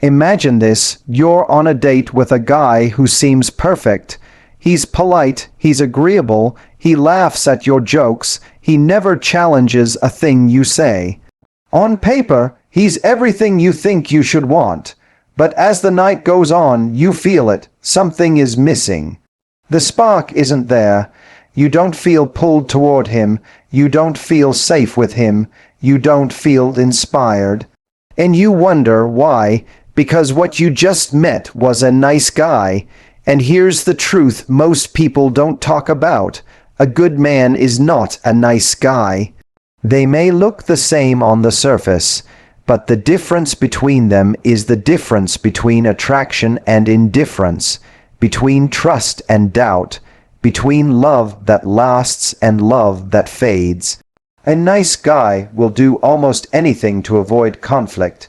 Imagine this: you're on a date with a guy who seems perfect. He's polite, he's agreeable, he laughs at your jokes, he never challenges a thing you say. On paper, he's everything you think you should want. But as the night goes on, you feel it. Something is missing. The spark isn't there. You don't feel pulled toward him. You don't feel safe with him. You don't feel inspired. And you wonder why, because what you just met was a nice guy. And here's the truth most people don't talk about. A good man is not a nice guy. They may look the same on the surface, but the difference between them is the difference between attraction and indifference, between trust and doubt, between love that lasts and love that fades. A nice guy will do almost anything to avoid conflict.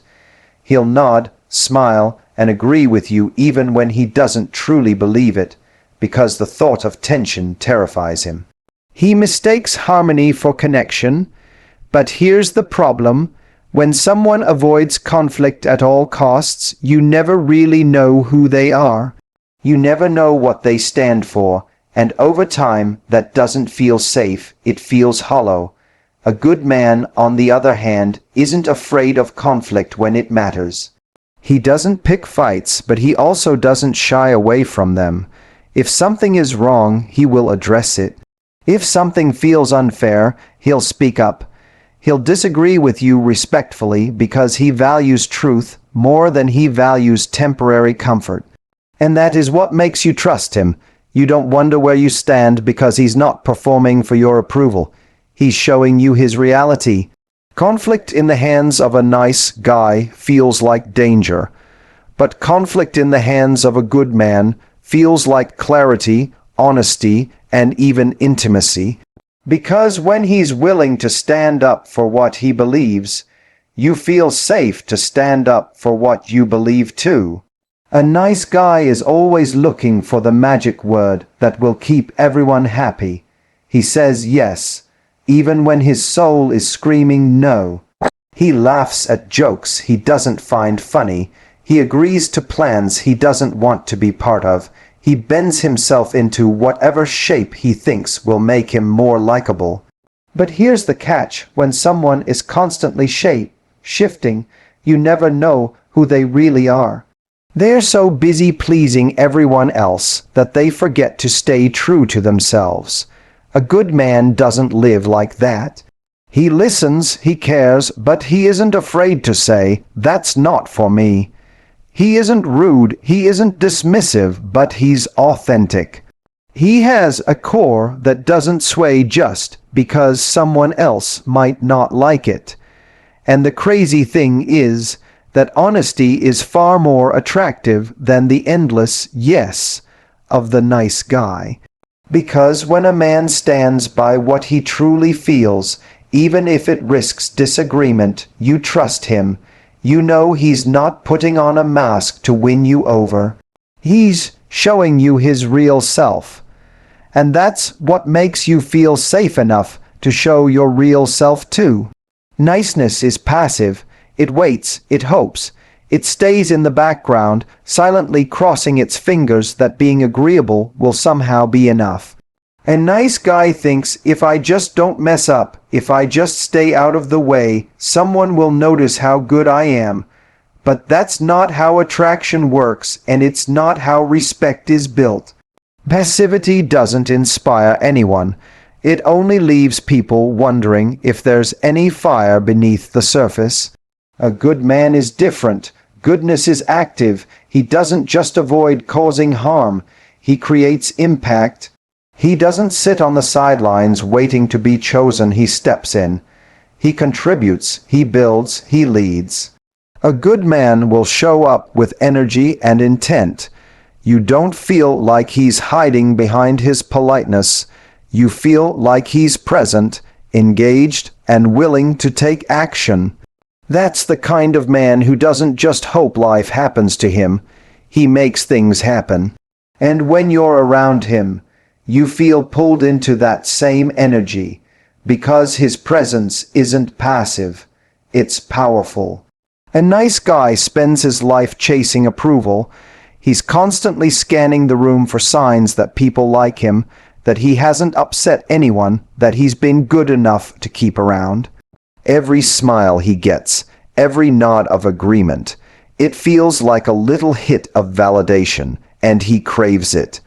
He'll nod, smile, and agree with you even when he doesn't truly believe it, because the thought of tension terrifies him. He mistakes harmony for connection, but here's the problem. When someone avoids conflict at all costs, you never really know who they are. You never know what they stand for, and over time that doesn't feel safe, it feels hollow. A good man, on the other hand, isn't afraid of conflict when it matters. He doesn't pick fights, but he also doesn't shy away from them. If something is wrong, he will address it. If something feels unfair, he'll speak up. He'll disagree with you respectfully because he values truth more than he values temporary comfort. And that is what makes you trust him. You don't wonder where you stand because he's not performing for your approval. He's showing you his reality. Conflict in the hands of a nice guy feels like danger, but conflict in the hands of a good man feels like clarity, honesty, and even intimacy. Because when he's willing to stand up for what he believes, you feel safe to stand up for what you believe too. A nice guy is always looking for the magic word that will keep everyone happy. He says yes, even when his soul is screaming no. He laughs at jokes he doesn't find funny. He agrees to plans he doesn't want to be part of. He bends himself into whatever shape he thinks will make him more likable. But here's the catch: when someone is constantly shifting, you never know who they really are. They're so busy pleasing everyone else that they forget to stay true to themselves. A good man doesn't live like that. He listens, he cares, but he isn't afraid to say, "That's not for me." He isn't rude, he isn't dismissive, but he's authentic. He has a core that doesn't sway just because someone else might not like it. And the crazy thing is that honesty is far more attractive than the endless yes of the nice guy. Because when a man stands by what he truly feels, even if it risks disagreement, you trust him. You know he's not putting on a mask to win you over. He's showing you his real self. And that's what makes you feel safe enough to show your real self too. Niceness is passive. It waits, it hopes. It stays in the background, silently crossing its fingers that being agreeable will somehow be enough. A nice guy thinks, if I just don't mess up, if I just stay out of the way, someone will notice how good I am. But that's not how attraction works, and it's not how respect is built. Passivity doesn't inspire anyone. It only leaves people wondering if there's any fire beneath the surface. A good man is different. Goodness is active. He doesn't just avoid causing harm. He creates impact. He doesn't sit on the sidelines waiting to be chosen. He steps in. He contributes. He builds. He leads. A good man will show up with energy and intent. You don't feel like he's hiding behind his politeness. You feel like he's present, engaged, and willing to take action. That's the kind of man who doesn't just hope life happens to him. He makes things happen. And when you're around him, you feel pulled into that same energy, because his presence isn't passive, it's powerful. A nice guy spends his life chasing approval. He's constantly scanning the room for signs that people like him, that he hasn't upset anyone, that he's been good enough to keep around. Every smile he gets, every nod of agreement, it feels like a little hit of validation, and he craves it.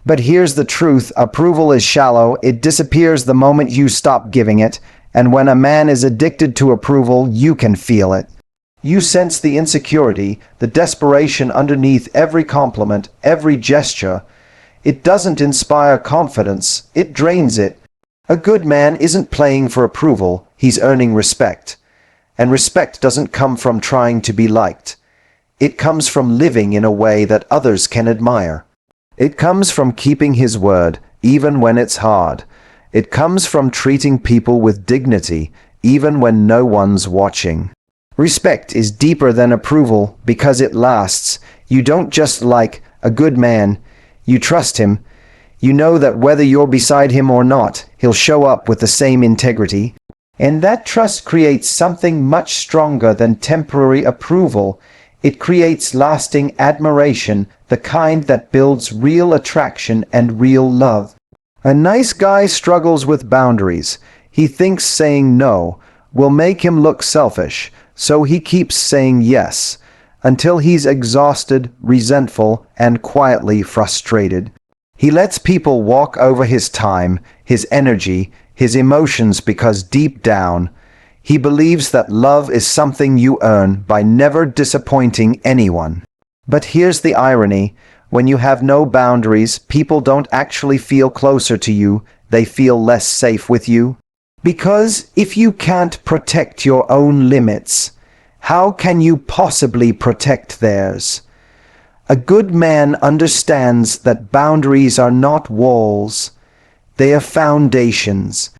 But here's the truth: approval is shallow, it disappears the moment you stop giving it, and when a man is addicted to approval, you can feel it. You sense the insecurity, the desperation underneath every compliment, every gesture. It doesn't inspire confidence, it drains it. A good man isn't playing for approval, he's earning respect. And respect doesn't come from trying to be liked. It comes from living in a way that others can admire. It comes from keeping his word, even when it's hard. It comes from treating people with dignity, even when no one's watching. Respect is deeper than approval because it lasts. You don't just like a good man, you trust him. You know that whether you're beside him or not, he'll show up with the same integrity. And that trust creates something much stronger than temporary approval. It creates lasting admiration, the kind that builds real attraction and real love. A nice guy struggles with boundaries. He thinks saying no will make him look selfish, so he keeps saying yes, until he's exhausted, resentful, and quietly frustrated. He lets people walk over his time, his energy, his emotions because deep down, he believes that love is something you earn by never disappointing anyone. But here's the irony: when you have no boundaries, people don't actually feel closer to you, they feel less safe with you. Because if you can't protect your own limits, how can you possibly protect theirs? A good man understands that boundaries are not walls, they are foundations.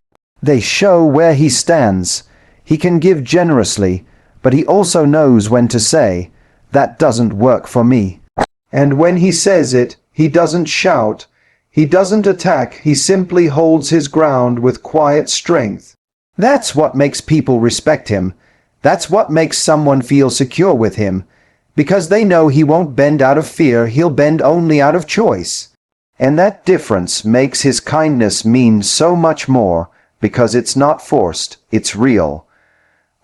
They show where he stands. He can give generously, but he also knows when to say, "That doesn't work for me." And when he says it, he doesn't shout. He doesn't attack, he simply holds his ground with quiet strength. That's what makes people respect him. That's what makes someone feel secure with him. Because they know he won't bend out of fear, he'll bend only out of choice. And that difference makes his kindness mean so much more, because it's not forced, it's real.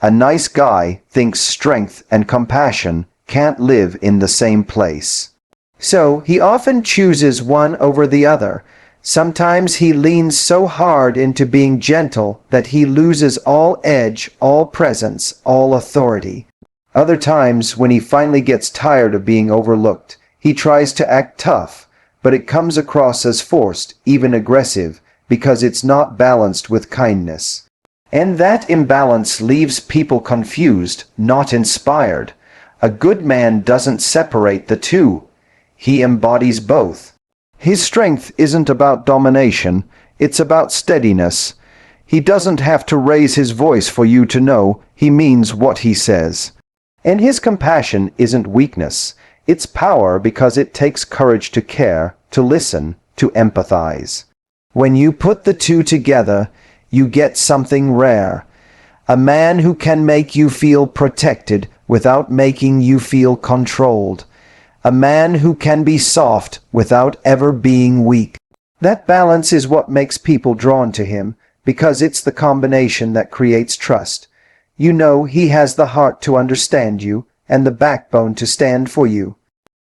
A nice guy thinks strength and compassion can't live in the same place. So he often chooses one over the other. Sometimes he leans so hard into being gentle that he loses all edge, all presence, all authority. Other times, when he finally gets tired of being overlooked, he tries to act tough, but it comes across as forced, even aggressive, because it's not balanced with kindness. And that imbalance leaves people confused, not inspired. A good man doesn't separate the two. He embodies both. His strength isn't about domination, it's about steadiness. He doesn't have to raise his voice for you to know he means what he says. And his compassion isn't weakness, it's power, because it takes courage to care, to listen, to empathize. When you put the two together, you get something rare. A man who can make you feel protected without making you feel controlled. A man who can be soft without ever being weak. That balance is what makes people drawn to him, because it's the combination that creates trust. You know he has the heart to understand you and the backbone to stand for you.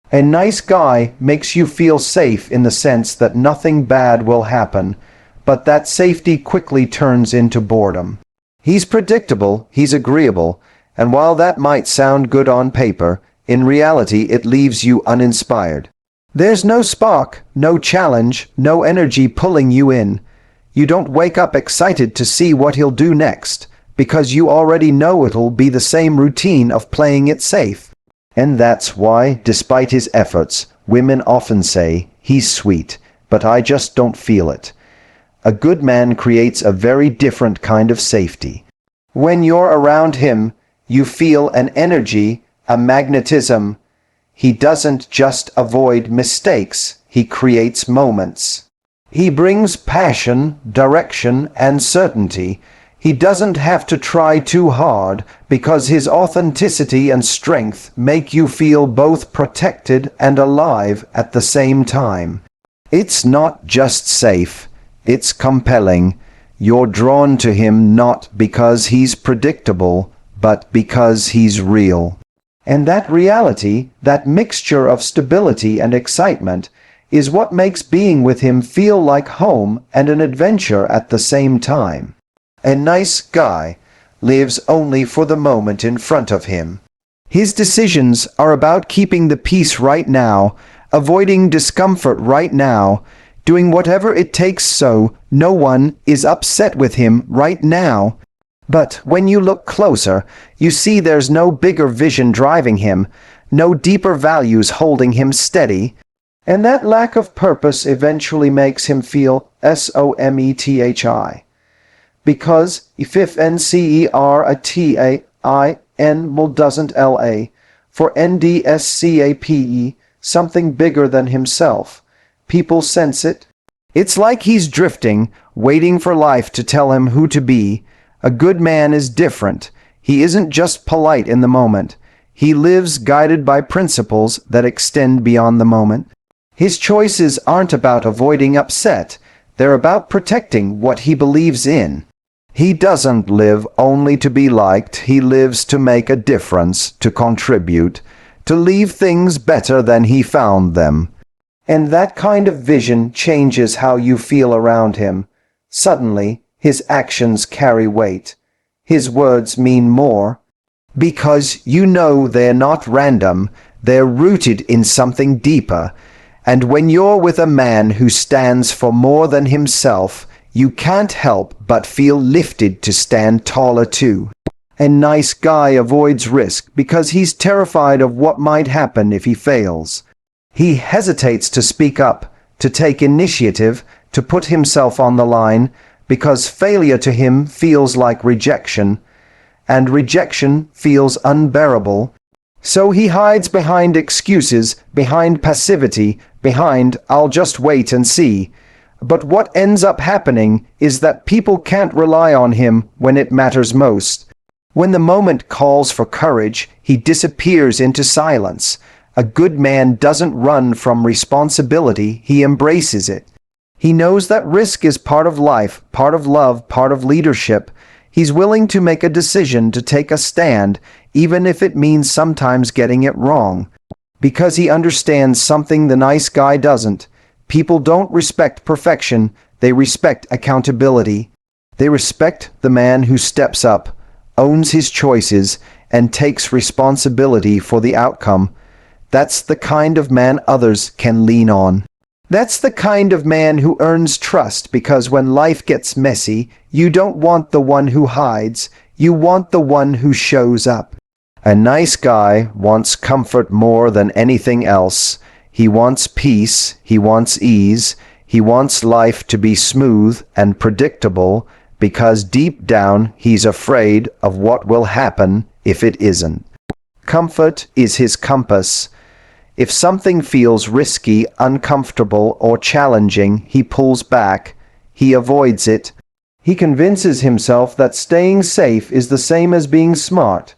A nice guy makes you feel safe in the sense that nothing bad will happen, but that safety quickly turns into boredom. He's predictable, he's agreeable, and while that might sound good on paper, in reality it leaves you uninspired. There's no spark, no challenge, no energy pulling you in. You don't wake up excited to see what he'll do next, because you already know it'll be the same routine of playing it safe. And that's why, despite his efforts, women often say, "He's sweet, but I just don't feel it." A good man creates a very different kind of safety. When you're around him, you feel an energy, a magnetism. He doesn't just avoid mistakes, he creates moments. He brings passion, direction, and certainty. He doesn't have to try too hard because his authenticity and strength make you feel both protected and alive at the same time. It's not just safe, it's compelling. You're drawn to him not because he's predictable, but because he's real. And that reality, that mixture of stability and excitement, is what makes being with him feel like home and an adventure at the same time. A nice guy lives only for the moment in front of him. His decisions are about keeping the peace right now, avoiding discomfort right now, doing whatever it takes so no one is upset with him right now. But when you look closer, you see there's no bigger vision driving him, no deeper values holding him steady, and that lack of purpose eventually makes him feel SOMETHI. Because if NCERATAIN doesn't LA, for NDSCAPE, something bigger than himself. People sense it. It's like he's drifting, waiting for life to tell him who to be. A good man is different. He isn't just polite in the moment. He lives guided by principles that extend beyond the moment. His choices aren't about avoiding upset. They're about protecting what he believes in. He doesn't live only to be liked. He lives to make a difference, to contribute, to leave things better than he found them. And that kind of vision changes how you feel around him. Suddenly, his actions carry weight. His words mean more. Because you know they're not random, they're rooted in something deeper. And when you're with a man who stands for more than himself, you can't help but feel lifted to stand taller too. A nice guy avoids risk because he's terrified of what might happen if he fails. He hesitates to speak up, to take initiative, to put himself on the line, because failure to him feels like rejection, and rejection feels unbearable. So he hides behind excuses, behind passivity, behind "I'll just wait and see." But what ends up happening is that people can't rely on him when it matters most. When the moment calls for courage, he disappears into silence. A good man doesn't run from responsibility, he embraces it. He knows that risk is part of life, part of love, part of leadership. He's willing to make a decision, to take a stand, even if it means sometimes getting it wrong. Because he understands something the nice guy doesn't. People don't respect perfection, they respect accountability. They respect the man who steps up, owns his choices, and takes responsibility for the outcome. That's the kind of man others can lean on. That's the kind of man who earns trust because when life gets messy, you don't want the one who hides, you want the one who shows up. A nice guy wants comfort more than anything else. He wants peace, he wants ease, he wants life to be smooth and predictable because deep down he's afraid of what will happen if it isn't. Comfort is his compass. If something feels risky, uncomfortable, or challenging, he pulls back. He avoids it. He convinces himself that staying safe is the same as being smart.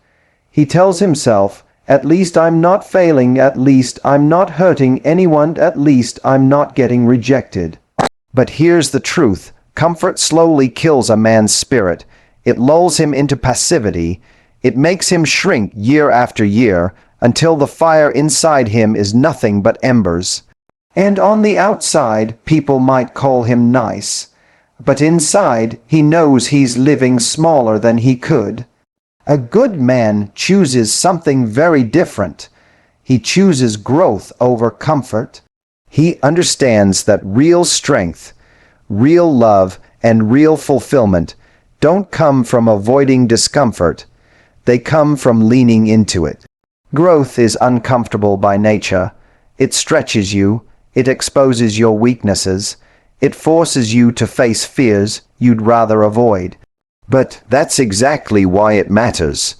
He tells himself, "At least I'm not failing, at least I'm not hurting anyone, at least I'm not getting rejected." But here's the truth. Comfort slowly kills a man's spirit. It lulls him into passivity. It makes him shrink year after year, until the fire inside him is nothing but embers. And on the outside, people might call him nice. But inside, he knows he's living smaller than he could. A good man chooses something very different. He chooses growth over comfort. He understands that real strength, real love, and real fulfillment don't come from avoiding discomfort. They come from leaning into it. Growth is uncomfortable by nature. It stretches you. It exposes your weaknesses. It forces you to face fears you'd rather avoid. But that's exactly why it matters.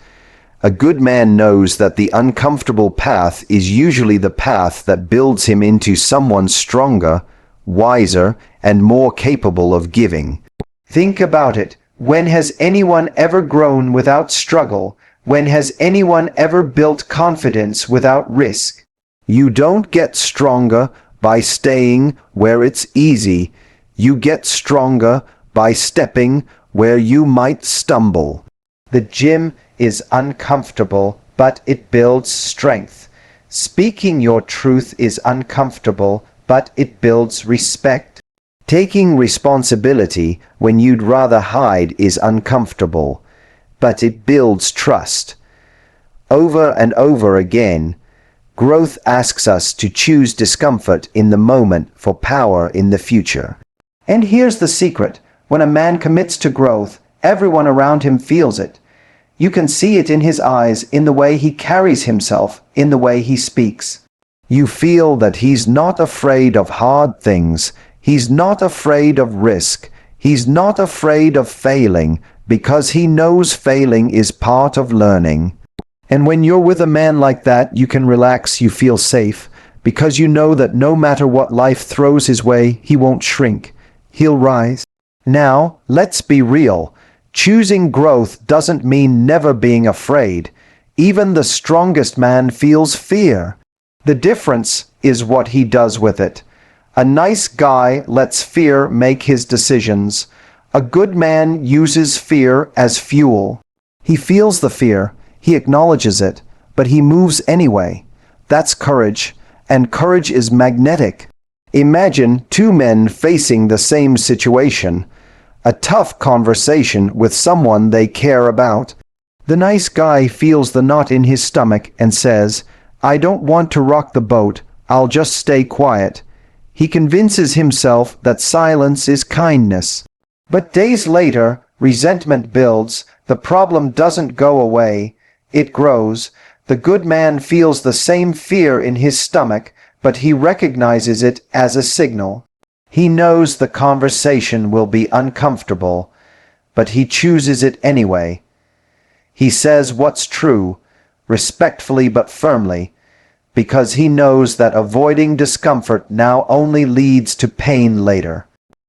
A good man knows that the uncomfortable path is usually the path that builds him into someone stronger, wiser, and more capable of giving. Think about it. When has anyone ever grown without struggle? When has anyone ever built confidence without risk? You don't get stronger by staying where it's easy. You get stronger by stepping where you might stumble. The gym is uncomfortable, but it builds strength. Speaking your truth is uncomfortable, but it builds respect. Taking responsibility when you'd rather hide is uncomfortable, but it builds trust. Over and over again, growth asks us to choose discomfort in the moment for power in the future. And here's the secret. When a man commits to growth, everyone around him feels it. You can see it in his eyes, in the way he carries himself, in the way he speaks. You feel that he's not afraid of hard things. He's not afraid of risk. He's not afraid of failing, because he knows failing is part of learning. And when you're with a man like that, you can relax, you feel safe, because you know that no matter what life throws his way, he won't shrink. He'll rise. Now, let's be real. Choosing growth doesn't mean never being afraid. Even the strongest man feels fear. The difference is what he does with it. A nice guy lets fear make his decisions. A good man uses fear as fuel. He feels the fear, he acknowledges it, but he moves anyway. That's courage, and courage is magnetic. Imagine two men facing the same situation. A tough conversation with someone they care about. The nice guy feels the knot in his stomach and says, "I don't want to rock the boat, I'll just stay quiet." He convinces himself that silence is kindness. But days later, resentment builds, the problem doesn't go away, it grows. The good man feels the same fear in his stomach, but he recognizes it as a signal. He knows the conversation will be uncomfortable, but he chooses it anyway. He says what's true, respectfully but firmly, because he knows that avoiding discomfort now only leads to pain later.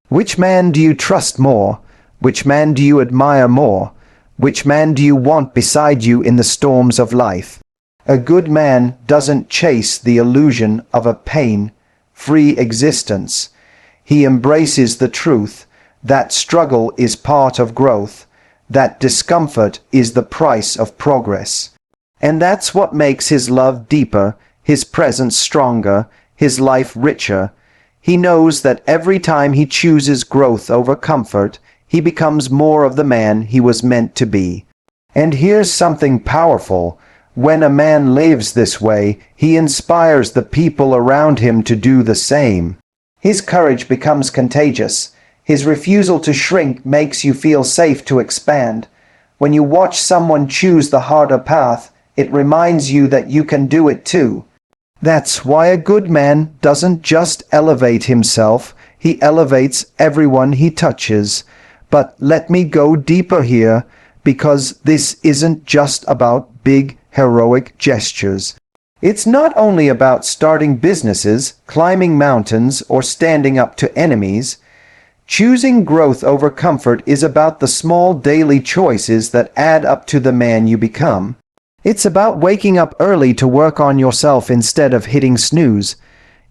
Which man do you trust more? Which man do you admire more? Which man do you want beside you in the storms of life? A good man doesn't chase the illusion of a pain-free existence. He embraces the truth that struggle is part of growth, that discomfort is the price of progress. And that's what makes his love deeper, his presence stronger, his life richer. He knows that every time he chooses growth over comfort, he becomes more of the man he was meant to be. And here's something powerful. When a man lives this way, he inspires the people around him to do the same. His courage becomes contagious. His refusal to shrink makes you feel safe to expand. When you watch someone choose the harder path, it reminds you that you can do it too. That's why a good man doesn't just elevate himself, he elevates everyone he touches. But let me go deeper here, because this isn't just about big, heroic gestures. It's not only about starting businesses, climbing mountains, or standing up to enemies. Choosing growth over comfort is about the small daily choices that add up to the man you become. It's about waking up early to work on yourself instead of hitting snooze.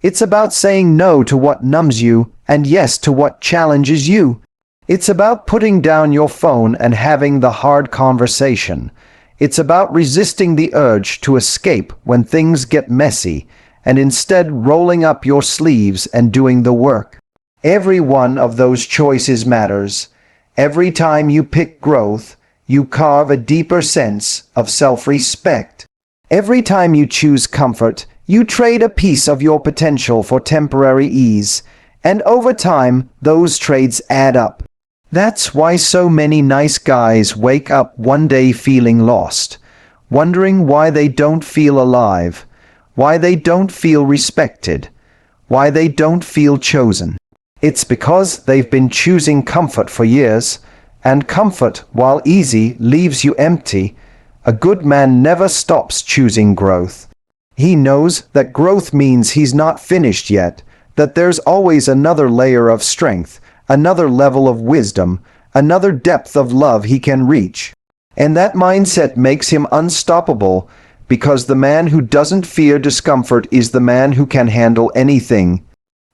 It's about saying no to what numbs you and yes to what challenges you. It's about putting down your phone and having the hard conversation. It's about resisting the urge to escape when things get messy and instead rolling up your sleeves and doing the work. Every one of those choices matters. Every time you pick growth, you carve a deeper sense of self-respect. Every time you choose comfort, you trade a piece of your potential for temporary ease, and over time, those trades add up. That's why so many nice guys wake up one day feeling lost, wondering why they don't feel alive, why they don't feel respected, why they don't feel chosen. It's because they've been choosing comfort for years, and comfort, while easy, leaves you empty. A good man never stops choosing growth. He knows that growth means he's not finished yet, that there's always another layer of strength, another level of wisdom, another depth of love he can reach. And that mindset makes him unstoppable, because the man who doesn't fear discomfort is the man who can handle anything.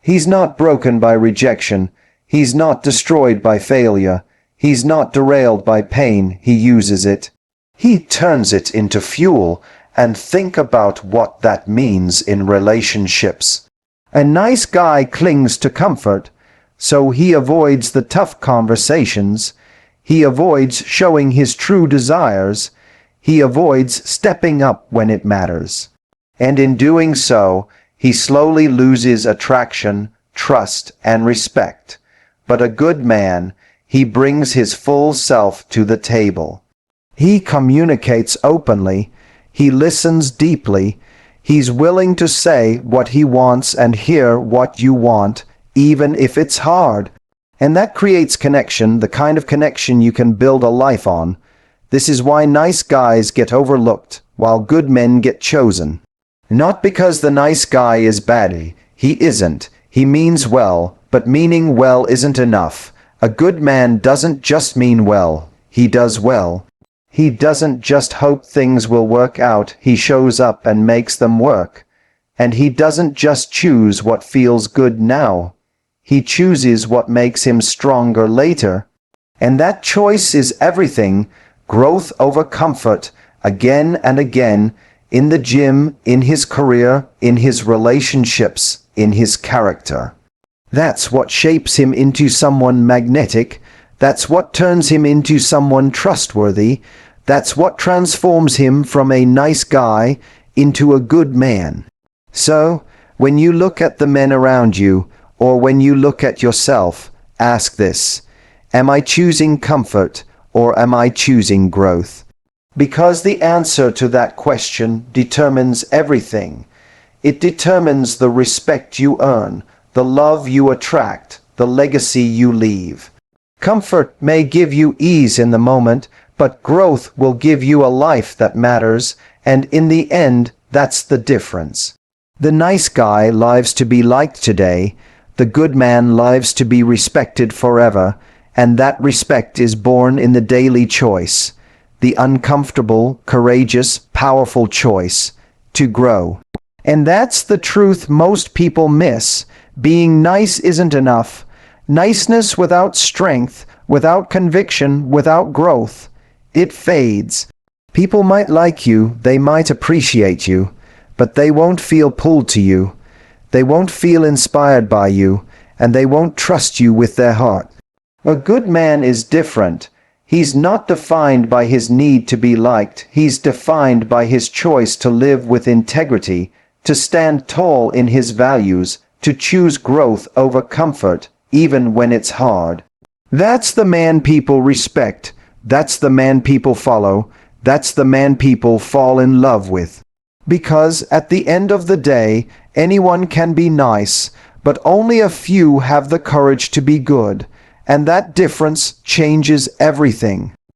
He's not broken by rejection. He's not destroyed by failure. He's not derailed by pain. He uses it. He turns it into fuel. And think about what that means in relationships. A nice guy clings to comfort, so he avoids the tough conversations. He avoids showing his true desires. He avoids stepping up when it matters. And in doing so, he slowly loses attraction, trust, and respect. But a good man, he brings his full self to the table. He communicates openly. He listens deeply. He's willing to say what he wants and hear what you want, even if it's hard. And that creates connection, the kind of connection you can build a life on. This is why nice guys get overlooked, while good men get chosen. Not because the nice guy is bad. He isn't. He means well, but meaning well isn't enough. A good man doesn't just mean well. He does well. He doesn't just hope things will work out. He shows up and makes them work. And he doesn't just choose what feels good now. He chooses what makes him stronger later. And that choice is everything. Growth over comfort, again and again, in the gym, in his career, in his relationships, in his character. That's what shapes him into someone magnetic. That's what turns him into someone trustworthy. That's what transforms him from a nice guy into a good man. So, when you look at the men around you, or when you look at yourself, ask this: am I choosing comfort, or am I choosing growth? Because the answer to that question determines everything. It determines the respect you earn, the love you attract, the legacy you leave. Comfort may give you ease in the moment, but growth will give you a life that matters, and in the end, that's the difference. The nice guy lives to be liked today. The good man lives to be respected forever, and that respect is born in the daily choice, the uncomfortable, courageous, powerful choice to grow. And that's the truth most people miss. Being nice isn't enough. Niceness without strength, without conviction, without growth, it fades. People might like you, they might appreciate you, but they won't feel pulled to you. They won't feel inspired by you, and they won't trust you with their heart. A good man is different. He's not defined by his need to be liked. He's defined by his choice to live with integrity, to stand tall in his values, to choose growth over comfort, even when it's hard. That's the man people respect. That's the man people follow. That's the man people fall in love with. Because at the end of the day, anyone can be nice, but only a few have the courage to be good. And that difference changes everything.